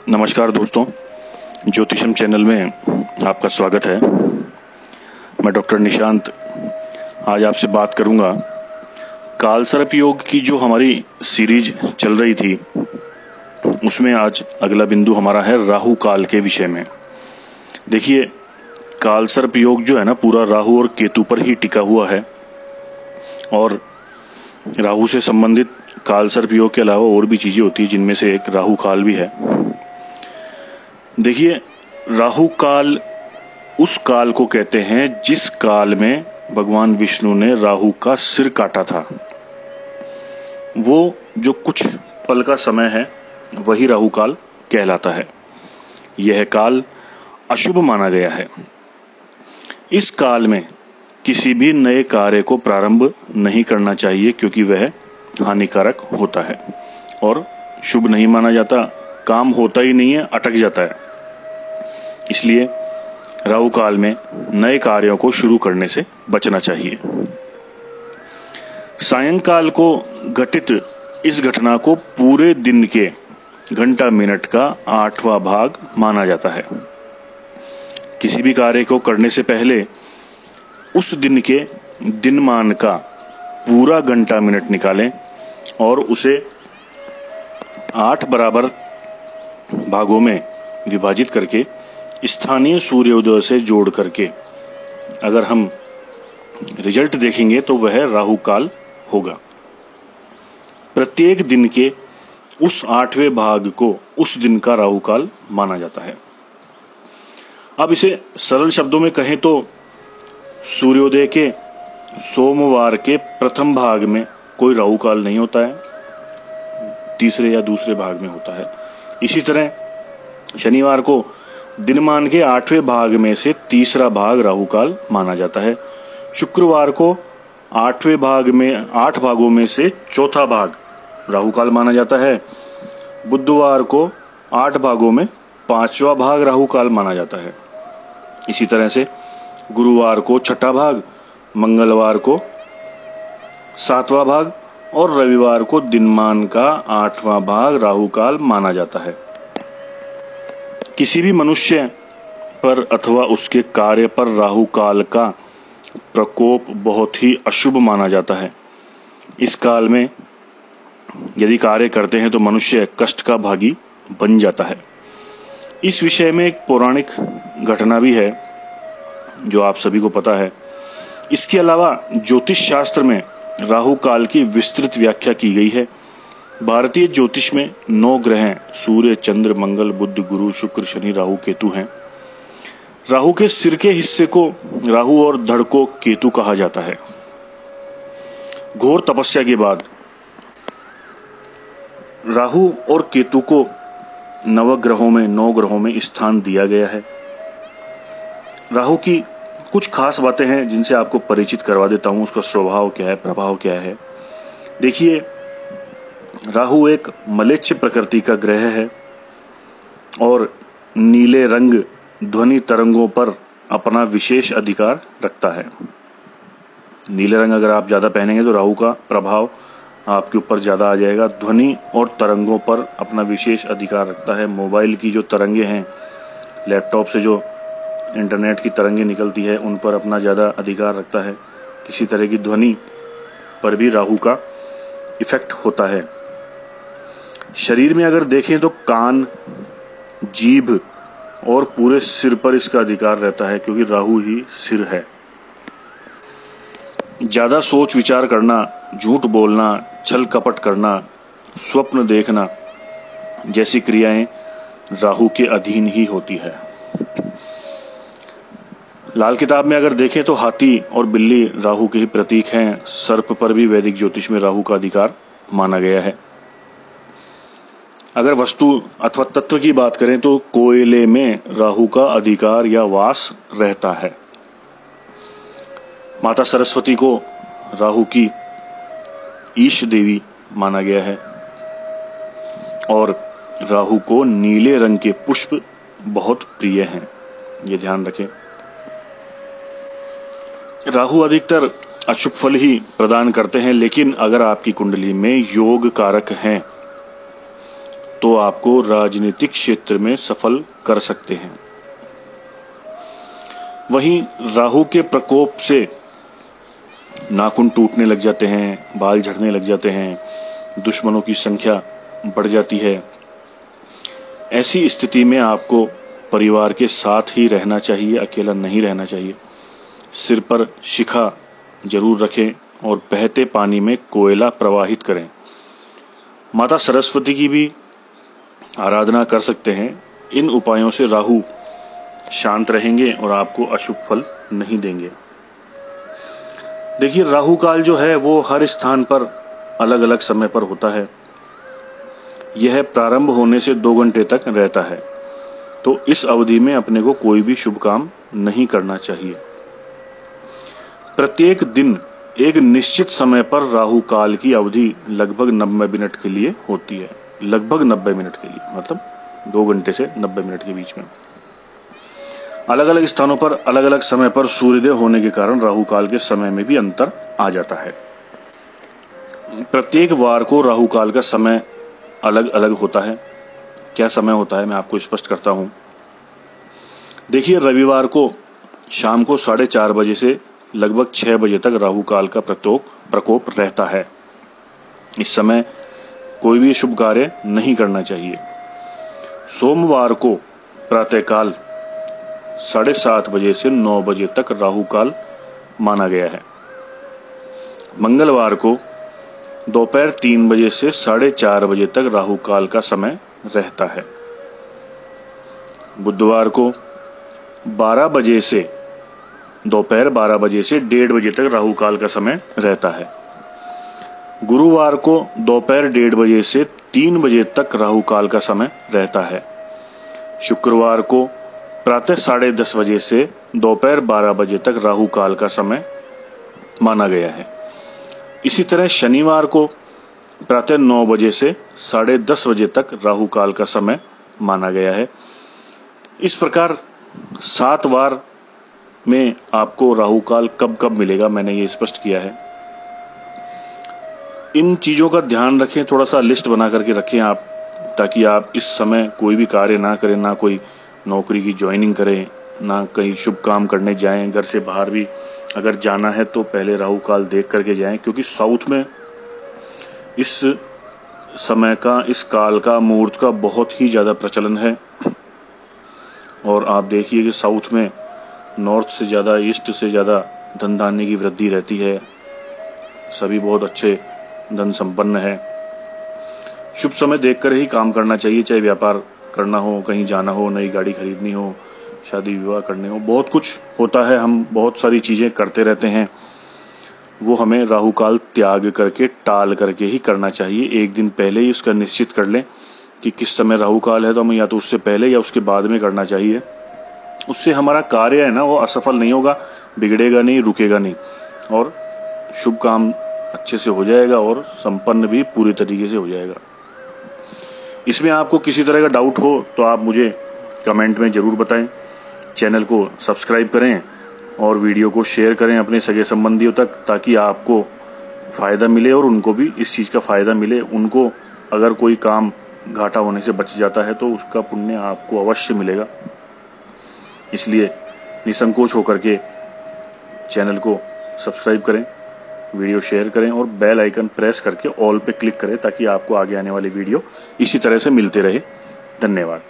नमस्कार दोस्तों, ज्योतिषम चैनल में आपका स्वागत है। मैं डॉक्टर निशांत आज आपसे बात करूंगा कालसर्प योग की जो हमारी सीरीज चल रही थी उसमें आज अगला बिंदु हमारा है राहु काल के विषय में। देखिए, कालसर्प योग जो है ना, पूरा राहु और केतु पर ही टिका हुआ है और राहु से संबंधित कालसर्प योग के अलावा और भी चीजें होती है, जिनमें से एक राहु काल भी है। देखिए, राहु काल उस काल को कहते हैं जिस काल में भगवान विष्णु ने राहु का सिर काटा था। वो जो कुछ पल का समय है वही राहु काल कहलाता है। यह काल अशुभ माना गया है। इस काल में किसी भी नए कार्य को प्रारंभ नहीं करना चाहिए, क्योंकि वह हानिकारक होता है और शुभ नहीं माना जाता। काम होता ही नहीं है, अटक जाता है। इसलिए राहु काल में नए कार्यों को शुरू करने से बचना चाहिए। सायंकाल को घटित इस घटना को पूरे दिन के घंटा मिनट का 8वां भाग माना जाता है। किसी भी कार्य को करने से पहले उस दिन के दिनमान का पूरा घंटा मिनट निकालें और उसे 8 बराबर भागों में विभाजित करके स्थानीय सूर्योदय से जोड़ करके अगर हम रिजल्ट देखेंगे तो वह राहु काल होगा। प्रत्येक दिन के उस 8वें भाग को उस दिन का राहु काल माना जाता है। अब इसे सरल शब्दों में कहें तो सूर्योदय के सोमवार के प्रथम भाग में कोई राहु काल नहीं होता है, तीसरे या दूसरे भाग में होता है। इसी तरह शनिवार को दिनमान के 8वें भाग में से तीसरा भाग राहु काल माना जाता है। शुक्रवार को 8वें भाग में 8 भागों में से चौथा भाग राहु काल माना जाता है। बुधवार को 8 भागों में 5वां भाग राहु काल माना जाता है। इसी तरह से गुरुवार को 6ठा भाग, मंगलवार को 7वां भाग और रविवार को दिनमान का 8वां भाग राहु काल माना जाता है। किसी भी मनुष्य पर अथवा उसके कार्य पर राहु काल का प्रकोप बहुत ही अशुभ माना जाता है। इस काल में यदि कार्य करते हैं तो मनुष्य कष्ट का भागी बन जाता है। इस विषय में एक पौराणिक घटना भी है जो आप सभी को पता है। इसके अलावा ज्योतिष शास्त्र में राहु काल की विस्तृत व्याख्या की गई है। भारतीय ज्योतिष में 9 ग्रह सूर्य, चंद्र, मंगल, बुध, गुरु, शुक्र, शनि, राहु, केतु हैं। राहु के सिर के हिस्से को राहु और धड़ को केतु कहा जाता है। घोर तपस्या के बाद राहु और केतु को 9 ग्रहों में स्थान दिया गया है। राहु की कुछ खास बातें हैं जिनसे आपको परिचित करवा देता हूं। उसका स्वभाव क्या है, प्रभाव क्या है। देखिए, राहु एक मलेच्छ प्रकृति का ग्रह है और नीले रंग ध्वनि तरंगों पर अपना विशेष अधिकार रखता है। नीले रंग अगर आप ज्यादा पहनेंगे तो राहु का प्रभाव आपके ऊपर ज्यादा आ जाएगा। ध्वनि और तरंगों पर अपना विशेष अधिकार रखता है। मोबाइल की जो तरंगे हैं, लैपटॉप से जो इंटरनेट की तरंगे निकलती है, उन पर अपना ज्यादा अधिकार रखता है। किसी तरह की ध्वनि पर भी राहु का इफेक्ट होता है। शरीर में अगर देखें तो कान, जीभ और पूरे सिर पर इसका अधिकार रहता है, क्योंकि राहु ही सिर है। ज्यादा सोच विचार करना, झूठ बोलना, छल कपट करना, स्वप्न देखना जैसी क्रियाएं राहु के अधीन ही होती है। लाल किताब में अगर देखें तो हाथी और बिल्ली राहु के ही प्रतीक हैं। सर्प पर भी वैदिक ज्योतिष में राहु का अधिकार माना गया है। अगर वस्तु अथवा तत्व की बात करें तो कोयले में राहु का अधिकार या वास रहता है। माता सरस्वती को राहु की ईश देवी माना गया है और राहु को नीले रंग के पुष्प बहुत प्रिय हैं, ये ध्यान रखें। राहु अधिकतर अशुभ फल ही प्रदान करते हैं, लेकिन अगर आपकी कुंडली में योग कारक हैं तो जो आपको राजनीतिक क्षेत्र में सफल कर सकते हैं। वहीं राहु के प्रकोप से नाखून टूटने लग जाते हैं, बाल झड़ने लग जाते हैं, दुश्मनों की संख्या बढ़ जाती है। ऐसी स्थिति में आपको परिवार के साथ ही रहना चाहिए, अकेला नहीं रहना चाहिए। सिर पर शिखा जरूर रखें और बहते पानी में कोयला प्रवाहित करें। माता सरस्वती की भी आराधना कर सकते हैं। इन उपायों से राहु शांत रहेंगे और आपको अशुभ फल नहीं देंगे। देखिए, राहु काल जो है वो हर स्थान पर अलग अलग समय पर होता है। यह प्रारंभ होने से 2 घंटे तक रहता है, तो इस अवधि में अपने को कोई भी शुभ काम नहीं करना चाहिए। प्रत्येक दिन एक निश्चित समय पर राहु काल की अवधि लगभग 90 मिनट के लिए होती है। लगभग 90 मिनट के लिए, मतलब 2 घंटे से 90 मिनट के बीच में। अलग अलग स्थानों पर अलग अलग समय पर सूर्योदय होने के कारण राहु काल के समय में भी अंतर आ जाता है। प्रत्येक वार को राहु काल का समय अलग अलग होता है। क्या समय होता है मैं आपको स्पष्ट करता हूं। देखिए, रविवार को शाम को 4:30 बजे से लगभग 6 बजे तक राहु काल का प्रकोप रहता है। इस समय कोई भी शुभ कार्य नहीं करना चाहिए। सोमवार को प्रातःकाल 7:30 बजे से 9 बजे तक राहु काल माना गया है। मंगलवार को दोपहर 3 बजे से 4:30 बजे तक राहु काल का समय रहता है। बुधवार को 12 बजे से दोपहर 12 बजे से 1:30 बजे तक राहु काल का समय रहता है। गुरुवार को दोपहर 1:30 बजे से 3 बजे तक राहु काल का समय रहता है। शुक्रवार को प्रातः 10:30 बजे से दोपहर 12 बजे तक राहु काल का समय माना गया है। इसी तरह शनिवार को प्रातः 9 बजे से 10:30 बजे तक राहु काल का समय माना गया है। इस प्रकार 7 वार में आपको राहु काल कब कब मिलेगा मैंने ये स्पष्ट किया है। इन चीजों का ध्यान रखें, थोड़ा सा लिस्ट बना करके रखें आप, ताकि आप इस समय कोई भी कार्य ना करें, ना कोई नौकरी की ज्वाइनिंग करें, ना कहीं शुभ काम करने जाएं। घर से बाहर भी अगर जाना है तो पहले राहु काल देख करके जाएं, क्योंकि साउथ में इस समय का, इस काल का, मुहूर्त का बहुत ही ज्यादा प्रचलन है। और आप देखिए कि साउथ में नॉर्थ से ज्यादा, ईस्ट से ज्यादा धन धान्य की वृद्धि रहती है। सभी बहुत अच्छे धन संपन्न है। शुभ समय देखकर ही काम करना चाहिए, चाहे व्यापार करना हो, कहीं जाना हो, नई गाड़ी खरीदनी हो, शादी विवाह करने हो, बहुत कुछ होता है। हम बहुत सारी चीजें करते रहते हैं, वो हमें राहु काल त्याग करके, टाल करके ही करना चाहिए। एक दिन पहले ही उसका निश्चित कर लें कि किस समय राहु काल है, तो हमें या तो उससे पहले या उसके बाद में करना चाहिए। उससे हमारा कार्य है ना वो असफल नहीं होगा, बिगड़ेगा नहीं, रुकेगा नहीं, और शुभ काम अच्छे से हो जाएगा और संपन्न भी पूरी तरीके से हो जाएगा। इसमें आपको किसी तरह का डाउट हो तो आप मुझे कमेंट में जरूर बताएं। चैनल को सब्सक्राइब करें और वीडियो को शेयर करें अपने सगे संबंधियों तक, ताकि आपको फायदा मिले और उनको भी इस चीज का फायदा मिले। उनको अगर कोई काम घाटा होने से बच जाता है तो उसका पुण्य आपको अवश्य मिलेगा। इसलिए निसंकोच होकर के चैनल को सब्सक्राइब करें, वीडियो शेयर करें और बेल आइकन प्रेस करके ऑल पे क्लिक करें, ताकि आपको आगे आने वाली वीडियो इसी तरह से मिलते रहे। धन्यवाद।